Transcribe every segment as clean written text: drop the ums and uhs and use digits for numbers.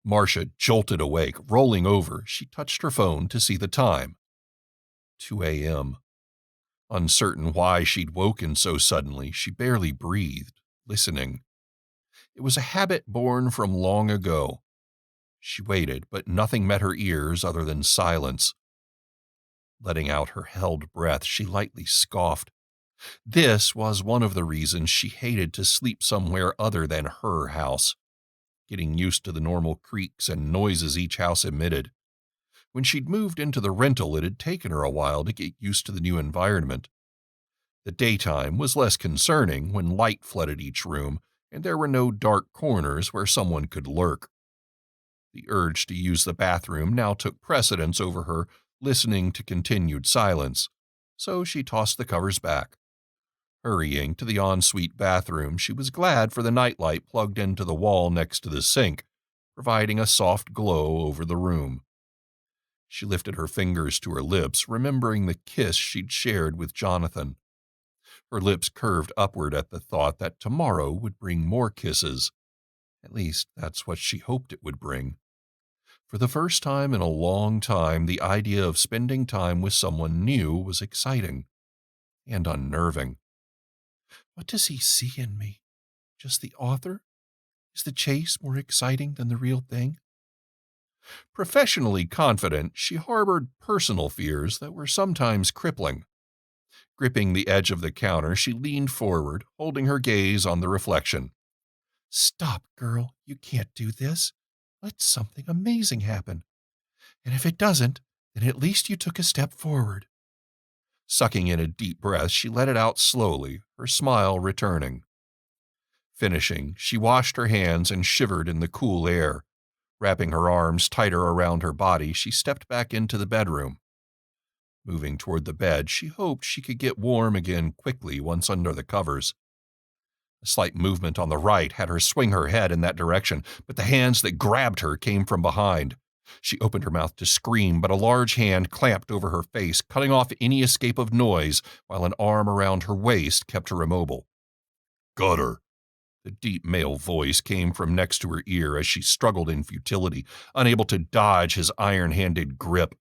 Marcia jolted awake, rolling over. She touched her phone to see the time. 2 a.m. Uncertain why she'd woken so suddenly, she barely breathed, listening. It was a habit born from long ago. She waited, but nothing met her ears other than silence. Letting out her held breath, she lightly scoffed. This was one of the reasons she hated to sleep somewhere other than her house, getting used to the normal creaks and noises each house emitted. When she'd moved into the rental, it had taken her a while to get used to the new environment. The daytime was less concerning when light flooded each room, and there were no dark corners where someone could lurk. The urge to use the bathroom now took precedence over her listening to continued silence, so she tossed the covers back. Hurrying to the ensuite bathroom, she was glad for the nightlight plugged into the wall next to the sink, providing a soft glow over the room. She lifted her fingers to her lips, remembering the kiss she'd shared with Jonathan. Her lips curved upward at the thought that tomorrow would bring more kisses. At least, that's what she hoped it would bring. For the first time in a long time, the idea of spending time with someone new was exciting and unnerving. What does he see in me? Just the author? Is the chase more exciting than the real thing? Professionally confident, she harbored personal fears that were sometimes crippling. Gripping the edge of the counter, she leaned forward, holding her gaze on the reflection. Stop, girl. You can't do this. Let something amazing happen. And if it doesn't, then at least you took a step forward. Sucking in a deep breath, she let it out slowly, her smile returning. Finishing, she washed her hands and shivered in the cool air. Wrapping her arms tighter around her body, she stepped back into the bedroom. Moving toward the bed, she hoped she could get warm again quickly once under the covers. A slight movement on the right had her swing her head in that direction, but the hands that grabbed her came from behind. She opened her mouth to scream, but a large hand clamped over her face, cutting off any escape of noise, while an arm around her waist kept her immobile. Got her. The deep male voice came from next to her ear as she struggled in futility, unable to dodge his iron-handed grip.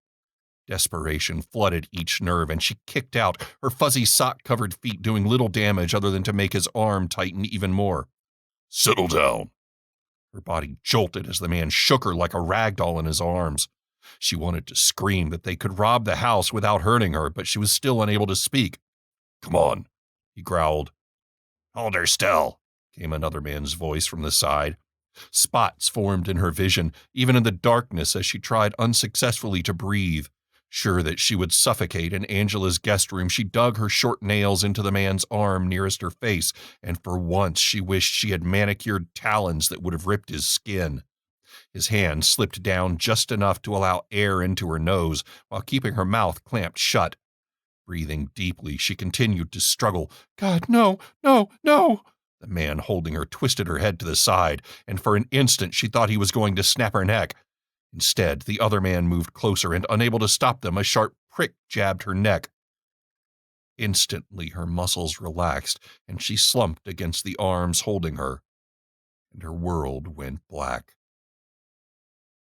Desperation flooded each nerve, and she kicked out, her fuzzy sock-covered feet doing little damage other than to make his arm tighten even more. Settle down. Her body jolted as the man shook her like a rag doll in his arms. She wanted to scream that they could rob the house without hurting her, but she was still unable to speak. Come on, he growled. Hold her still, came another man's voice from the side. Spots formed in her vision, even in the darkness as she tried unsuccessfully to breathe. Sure that she would suffocate in Angela's guest room, she dug her short nails into the man's arm nearest her face, and for once she wished she had manicured talons that would have ripped his skin. His hand slipped down just enough to allow air into her nose, while keeping her mouth clamped shut. Breathing deeply, she continued to struggle. God, no, no, no! The man holding her twisted her head to the side, and for an instant she thought he was going to snap her neck. Instead, the other man moved closer, and unable to stop them, a sharp prick jabbed her neck. Instantly, her muscles relaxed, and she slumped against the arms holding her, and her world went black.